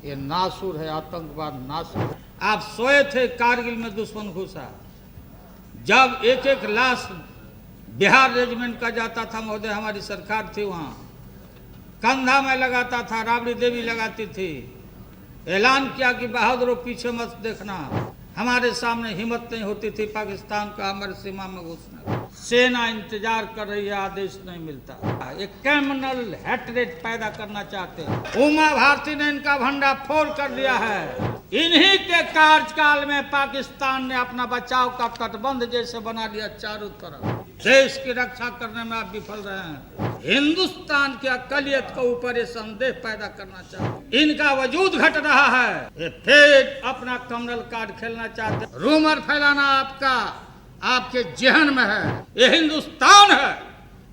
ये नासुर है, आतंकवाद नासुर है। आप सोए थे, कारगिल में दुश्मन घुसा। जब एक एक लाश बिहार रेजिमेंट का जाता था महोदय, हमारी सरकार थी वहाँ, कंधा में लगाता था, राबड़ी देवी लगाती थी, ऐलान किया कि बहादुरों पीछे मत देखना। हमारे सामने हिम्मत नहीं होती थी पाकिस्तान का हमारे सीमा में घुसने। सेना इंतजार कर रही है, आदेश नहीं मिलता। एक क्रिमिनल हेटरेट पैदा करना चाहते हैं। उमा भारती ने इनका भंडा फोड़ कर दिया है। इन्हीं के कार्यकाल में पाकिस्तान ने अपना बचाव का तटबंध जैसे बना लिया चारों तरफ। देश की रक्षा करने में आप विफल रहे हैं। हिंदुस्तान की अकलियत के ऊपर ये संदेह पैदा करना चाहते, इनका वजूद घट रहा है। ये फिर अपना कमरल कार्ड खेलना चाहते हैं। रूमर फैलाना आपके जहन में है। ये हिंदुस्तान है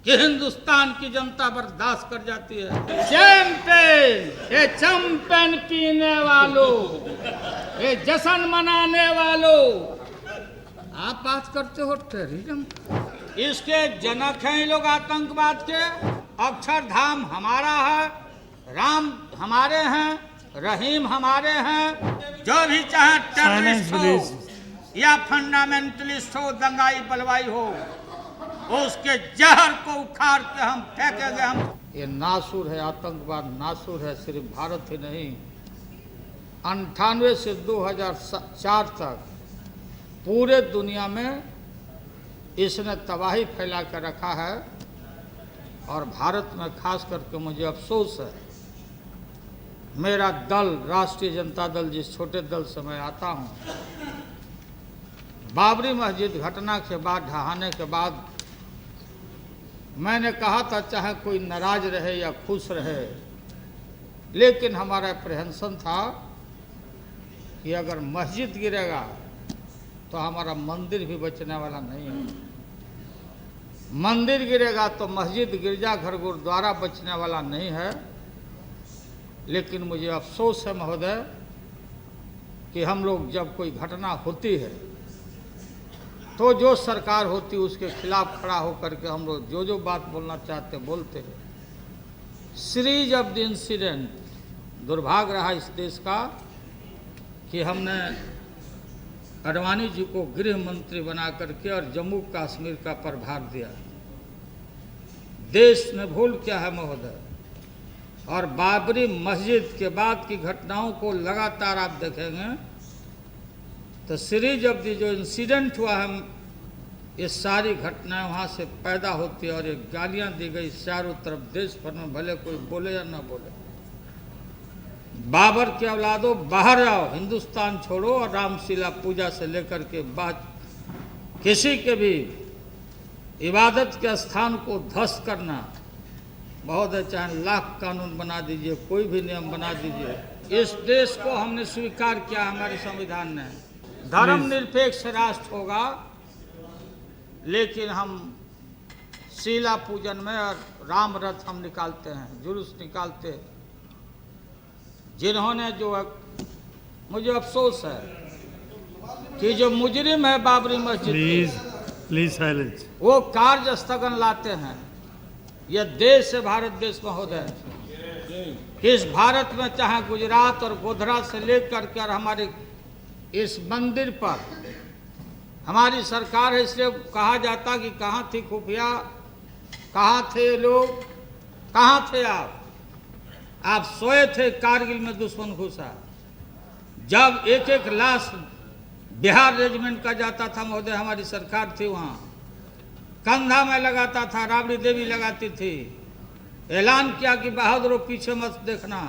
कि हिंदुस्तान की जनता बर्दाश्त कर जाती है। चैंपियन, ये चैंपियन पीने वालों, ये जश्न मनाने वालों, आप बात करते हो टेररिज्म। इसके जनक हैं ये लोग आतंकवाद के। अक्षरधाम हमारा है, राम हमारे हैं, रहीम हमारे हैं। जो भी चाहे टेररिस्ट हो या फंडामेंटलिस्ट हो, दंगाई बलवाई हो, उसके जहर को उखाड़ के हम फेंकेंगे। हम ये नासुर है, आतंकवाद नासुर है। सिर्फ भारत ही नहीं, 98 से 2004 तक पूरे दुनिया में इसने तबाही फैला कर रखा है। और भारत में खास करके मुझे अफसोस है, मेरा दल राष्ट्रीय जनता दल, जिस छोटे दल से मैं आता हूँ, बाबरी मस्जिद घटना के बाद, ढहाने के बाद, मैंने कहा था चाहे कोई नाराज रहे या खुश रहे, लेकिन हमारा अप्रहेंशन था कि अगर मस्जिद गिरेगा तो हमारा मंदिर भी बचने वाला नहीं है। मंदिर गिरेगा तो मस्जिद, गिरजाघर, गुरुद्वारा बचने वाला नहीं है। लेकिन मुझे अफसोस है महोदय कि हम लोग जब कोई घटना होती है तो जो सरकार होती है उसके खिलाफ खड़ा होकर के हम लोग जो बात बोलना चाहते बोलते हैं। सीरीज ऑफ द इंसिडेंट, दुर्भाग्य रहा इस देश का कि हमने अडवाणी जी को गृह मंत्री बना करके और जम्मू कश्मीर का प्रभार दिया। देश ने भूल क्या है महोदय। और बाबरी मस्जिद के बाद की घटनाओं को लगातार आप देखेंगे तो सीरीज ऑफ दी जो इंसिडेंट हुआ है, ये सारी घटनाएं वहाँ से पैदा होती है। और ये गालियाँ दी गई चारों तरफ देश भर में, भले कोई बोले या ना बोले। बाबर के औलादों, बाहर आओ, हिंदुस्तान छोड़ो और रामशीला पूजा से लेकर के बाद किसी के भी इबादत के स्थान को ध्वस्त करना, बहुत है, चाहे लाख कानून बना दीजिए, कोई भी नियम बना दीजिए, इस देश को हमने स्वीकार किया हमारे संविधान ने। धर्मनिरपेक्ष राष्ट्र होगा, लेकिन हम शीला पूजन में और राम रथ हम निकालते हैं, जुलूस निकालते हैं। जिन्होंने जो, मुझे अफसोस है कि जो मुजरिम है बाबरी मस्जिद, प्लीज साइलेंस, वो कार्य स्थगन लाते हैं। यह देश है भारत देश महोदय। इस भारत में चाहे गुजरात और गोधरा से लेकर के और हमारे इस मंदिर पर हमारी सरकार है, इसलिए कहा जाता कि कहाँ थी खुफिया, कहाँ थे लोग, कहाँ थे आप सोए थे, कारगिल में दुश्मन घुसा। जब एक एक लाश बिहार रेजिमेंट का जाता था महोदय, हमारी सरकार थी वहाँ, कंधा में लगाता था, राबड़ी देवी लगाती थी, ऐलान किया कि बहादुरों पीछे मत देखना,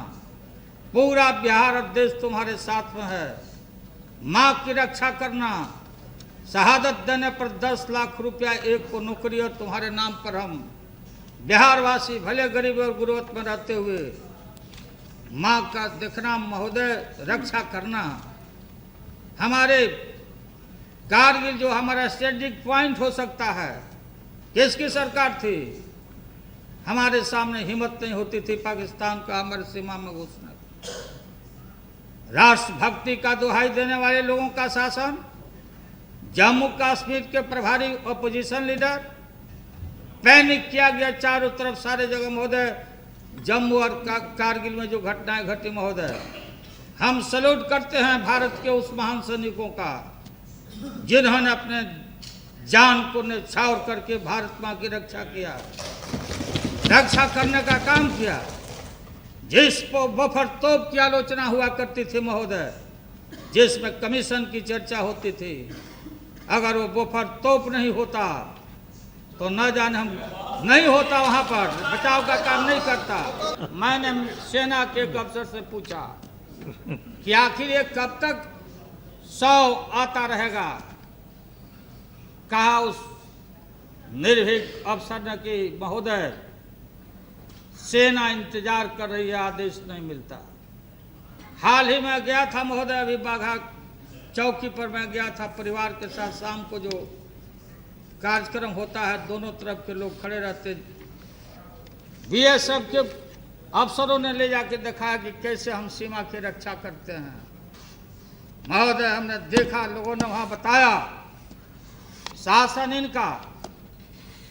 पूरा बिहार और देश तुम्हारे साथ में है, माँ की रक्षा करना, शहादत देने पर 10 लाख रुपया एक को नौकरी और तुम्हारे नाम पर हम बिहारवासी भले गरीब और गुर्बत में रहते हुए माँ का देखना महोदय, रक्षा करना। हमारे कारगिल जो हमारा स्ट्रेटेजिक पॉइंट हो सकता है, किसकी सरकार थी? हमारे सामने हिम्मत नहीं होती थी पाकिस्तान का हमारे सीमा में घुसने। राष्ट्रभक्ति का दुहाई देने वाले लोगों का शासन, जम्मू कश्मीर के प्रभारी अपोजिशन लीडर, पैनिक किया गया चारों तरफ सारे जगह महोदय। जम्मू और कारगिल में जो घटनाएं घटी महोदय, हम सैल्यूट करते हैं भारत के उस महान सैनिकों का जिन्होंने अपने जान को न्यौछावर करके भारत माँ की रक्षा किया, रक्षा करने का काम किया। जिस बफर तोप की आलोचना हुआ करती थी महोदय, जिसमें कमीशन की चर्चा होती थी, अगर वो बफर तोप नहीं होता तो न जाने हम नहीं होता, वहां पर बचाव का काम नहीं करता। मैंने सेना के एक अफसर से पूछा कि आखिर ये कब तक 100 आता रहेगा। कहा उस निर्भीक अफसर ने कि महोदय सेना इंतजार कर रही है, आदेश नहीं मिलता। हाल ही में गया था महोदय, अभी बाघा चौकी पर मैं गया था परिवार के साथ। शाम को जो कार्यक्रम होता है दोनों तरफ के लोग खड़े रहते, बीएसएफ के अफसरों ने ले जाके दिखाया कि कैसे हम सीमा की रक्षा करते हैं। महोदय हमने देखा, लोगों ने वहां बताया, शासन इनका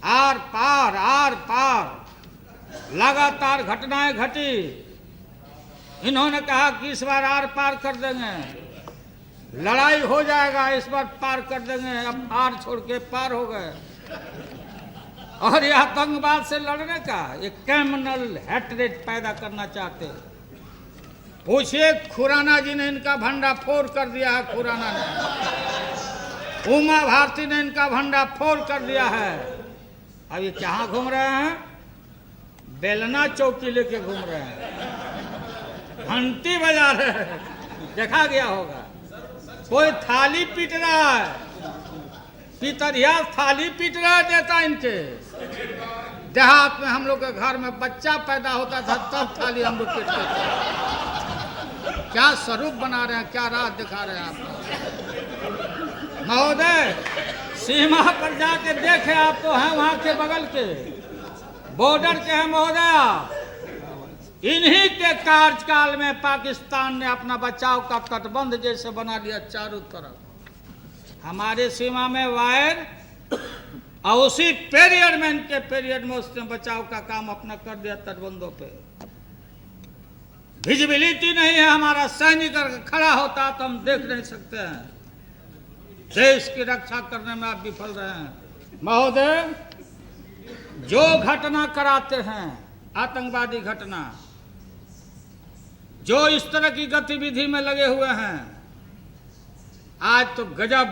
आर पार लगातार घटनाएं घटी। इन्होंने कहा कि इस बार आर पार कर देंगे, लड़ाई हो जाएगा, इस बार पार कर देंगे। अब आर छोड़ के पार हो गए। और यह आतंकवाद से लड़ने का एक कम्युनल हेट्रेड पैदा करना चाहते। पूछिए, खुराना जी ने इनका भंडा फोड़ कर दिया है। खुराना ने, उमा भारती ने इनका भंडा फोड़ कर दिया है। अब ये कहाँ घूम रहे हैं? बेलना चौकी लेके घूम रहे हैं, घंटी बजा रहे हैं, देखा गया होगा। कोई थाली पीट रहा है, पितरिया थाली पीट रहा है देता इनके। देहात में हम लोग के घर में बच्चा पैदा होता था तब थाली हम लोग पीटते थे। क्या स्वरूप बना रहे हैं, क्या राह दिखा रहे हैं आप महोदय। सीमा पर जाके देखे, आप तो हैं वहां के बगल के बॉर्डर के हैं महोदय। इन्हीं के कार्यकाल में पाकिस्तान ने अपना बचाव का तटबंध जैसे बना लिया चारों तरफ। हमारे सीमा में वायर और उसी पीरियड में, इनके पीरियड में उसने बचाव का काम अपना कर दिया तटबंधों पे। विजिबिलिटी नहीं है, हमारा सैनिक खड़ा होता तो हम देख नहीं सकते हैं। देश की रक्षा करने में आप विफल रहे हैं महोदय। जो घटना कराते हैं, आतंकवादी घटना, जो इस तरह की गतिविधि में लगे हुए हैं, आज तो गजब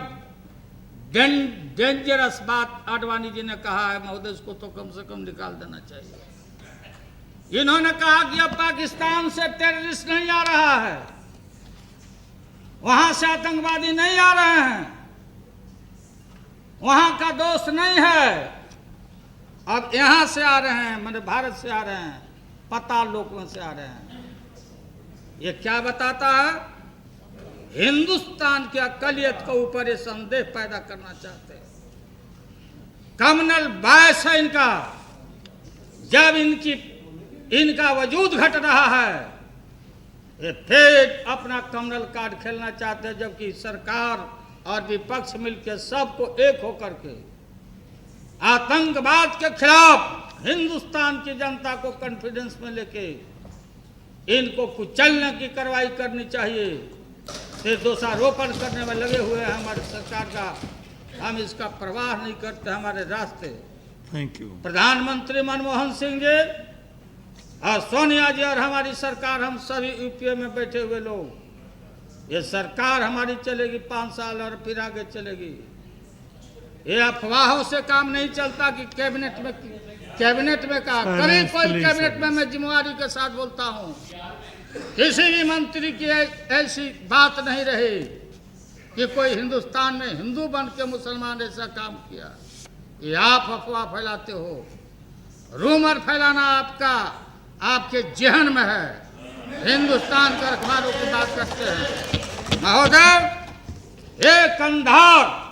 डेंजरस बात आडवाणी जी ने कहा है महोदय, इसको तो कम से कम निकाल देना चाहिए। इन्होंने कहा कि अब पाकिस्तान से टेररिस्ट नहीं आ रहा है, वहां से आतंकवादी नहीं आ रहे हैं, वहां का दोस्त नहीं है, अब यहां से आ रहे हैं, मैंने भारत से आ रहे हैं, पाताल लोक में से आ रहे हैं। ये क्या बताता है? हिंदुस्तान की अकलियत के ऊपर ये संदेह पैदा करना चाहते हैं। कम्युनल बायस है इनका। जब इनका वजूद घट रहा है, ये फिर अपना कम्युनल कार्ड खेलना चाहते हैं, जबकि सरकार और विपक्ष मिलकर सबको एक होकर के आतंकवाद के खिलाफ हिंदुस्तान की जनता को कॉन्फिडेंस में लेके इनको कुचलने की कार्रवाई करनी चाहिए। फिर दोषारोपण करने में लगे हुए हैं हमारी सरकार का, हम इसका परवाह नहीं करते हमारे रास्ते। Thank you. प्रधानमंत्री मनमोहन सिंह जी और सोनिया जी और हमारी सरकार, हम सभी यूपीए में बैठे हुए लोग, ये सरकार हमारी चलेगी 5 साल और फिर आगे चलेगी। ये अफवाहों से काम नहीं चलता कि कैबिनेट में कहा कभी कोई कैबिनेट में मैं जिम्मेवारी के साथ बोलता हूँ, किसी भी मंत्री की ऐसी बात नहीं रही कि कोई हिंदुस्तान में हिंदू बन के मुसलमान ऐसा काम किया। ये आप अफवाह फैलाते हो, रूमर फैलाना आपके जहन में है। हिंदुस्तान के रखवालों की बात करते हैं महोदय। ये कंधार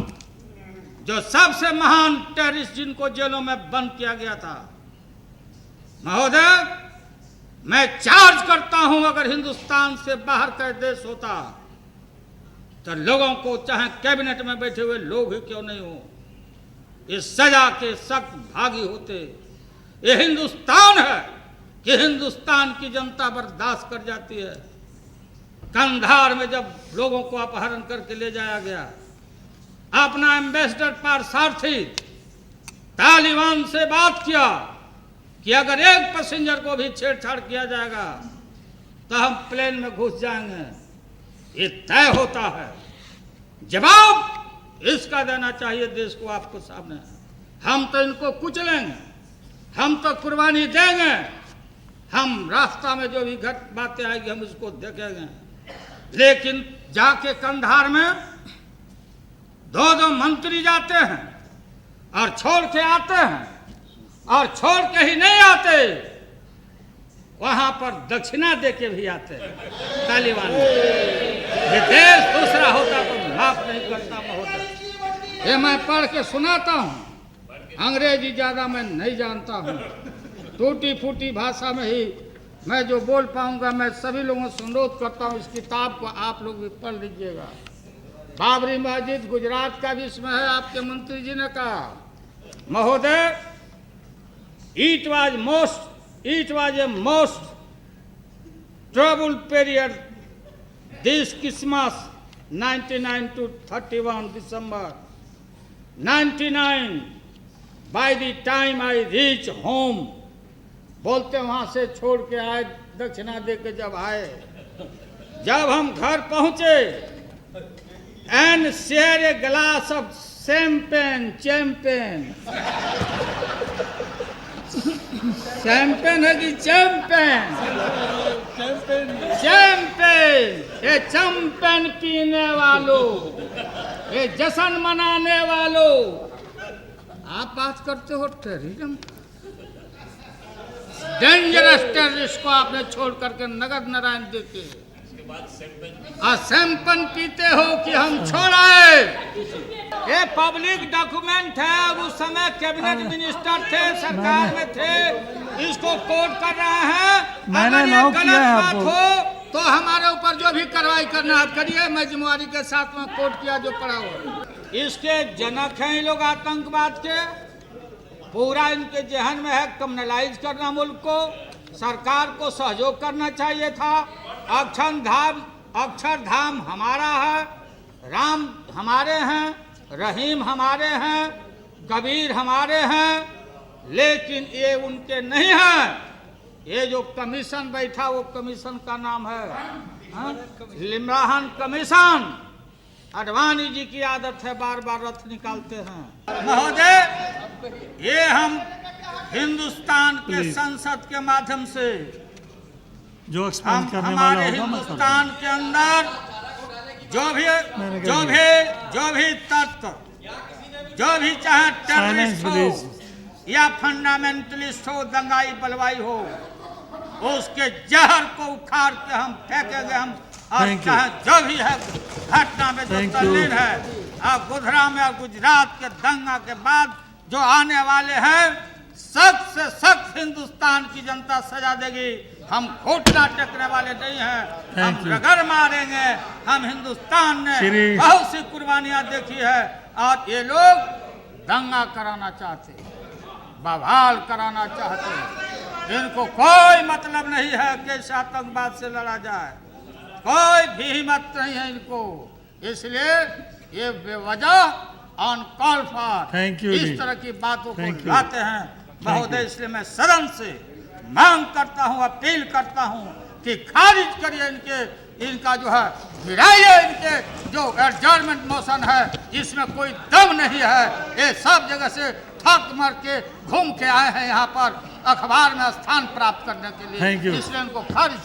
जो सबसे महान टेररिस्ट जिनको जेलों में बंद किया गया था महोदय, मैं चार्ज करता हूं, अगर हिंदुस्तान से बाहर का देश होता तो लोगों को, चाहे कैबिनेट में बैठे हुए लोग ही क्यों नहीं हो, इस सजा के सख्त भागी होते। ये हिंदुस्तान है कि हिंदुस्तान की जनता बर्दाश्त कर जाती है। कंधार में जब लोगों को अपहरण करके ले जाया गया, अपना एम्बेसडर पारसारथी तालिबान से बात किया कि अगर एक पैसेंजर को भी छेड़छाड़ किया जाएगा तो हम प्लेन में घुस जाएंगे। ये तय होता है। जवाब इसका देना चाहिए देश को आपको सामने। हम तो इनको कुचलेंगे, हम तो कुर्बानी देंगे, हम रास्ता में जो भी घट बातें आएगी हम उसको देखेंगे। लेकिन जाके कंधार में दो मंत्री जाते हैं और छोड़ के आते हैं, और छोड़ के ही नहीं आते, वहां पर दक्षिणा दे के भी आते हैं तालिबान। ये देश दूसरा होता तो माफ नहीं करता महोदय। ये मैं पढ़ के सुनाता हूँ, अंग्रेजी ज्यादा मैं नहीं जानता हूँ, टूटी फूटी भाषा में ही मैं जो बोल पाऊंगा। मैं सभी लोगों से अनुरोध करता हूँ इस किताब को आप लोग भी पढ़ लीजिएगा। बाबरी मस्जिद गुजरात का भी इसमें है। आपके मंत्री जी ने कहा महोदय, it was a most trouble period this Christmas 99 to 31 December 99 by the time I reach home। बोलते वहां से छोड़ के आए, दक्षिणा दे के जब आए, जब हम घर पहुंचे and share a glass of champagne है कि चैंपेन? ये चैंपेन पीने वालों, ये जश्न मनाने वालों, आप बात करते हो टेररिज्म। डेंजरस टेररिस्ट को आपने छोड़ करके नगद नारायण देते और शैंपेन पीते हो कि हम छोड़ाए। ये पब्लिक डॉक्यूमेंट है। अब उस समय कैबिनेट मिनिस्टर थे, सरकार में थे, इसको कोट कर रहे हैं। अगर ये गलत बात हो तो हमारे ऊपर जो भी कार्रवाई करना आप करिए। मैं जिम्मेवारी के साथ में कोट किया जो पड़ा हुआ। इसके जनक हैं ये लोग आतंकवाद के। पूरा इनके जहन में है कम्युनलाइज करना मुल्क को। सरकार को सहयोग करना चाहिए था। अक्षरधाम हमारा है, राम हमारे हैं, रहीम हमारे हैं, कबीर हमारे हैं, लेकिन ये उनके नहीं हैं। ये जो कमीशन बैठा वो कमीशन का नाम है लिम्राहन कमीशन। अडवाणी जी की आदत है बार बार रथ निकालते हैं। महोदय, ये हम हिंदुस्तान के संसद के माध्यम से जो हम हमारे हिंदुस्तान के अंदर जो भी तत्व, जो भी चाहे टेररिस्ट हो या फंडामेंटलिस्ट हो, दंगाई बलवाई हो, उसके जहर को उखाड़ के हम फेंकेंगे। हम और चाहे जो भी है घटना में जो तल्लीन है, अब गोधरा में और गुजरात के दंगा के बाद जो आने वाले हैं, सख्त से सख्त हिंदुस्तान की जनता सजा देगी। हम घोटना टेकने वाले नहीं हैं, हम रगड़ मारेंगे। हम हिंदुस्तान ने बहुत सी कुर्बानियां देखी है और ये लोग दंगा कराना चाहते, बवाल कराना चाहते। इनको कोई मतलब नहीं है कि इस आतंकवाद से लड़ा जाए, कोई भी हिम्मत नहीं है इनको। इसलिए ये बेवजह ऑन कॉल फॉर इस तरह की बातों को लाते हैं महोदय। इसलिए मैं सदन से मांग करता हूं, अपील करता हूं कि खारिज करिए इनका जो है, गिराइए इनके जो एडजर्नमेंट मोशन है, इसमें कोई दम नहीं है। ये सब जगह से थक मर के घूम के आए हैं यहाँ पर अखबार में स्थान प्राप्त करने के लिए, इसलिए इनको खारिज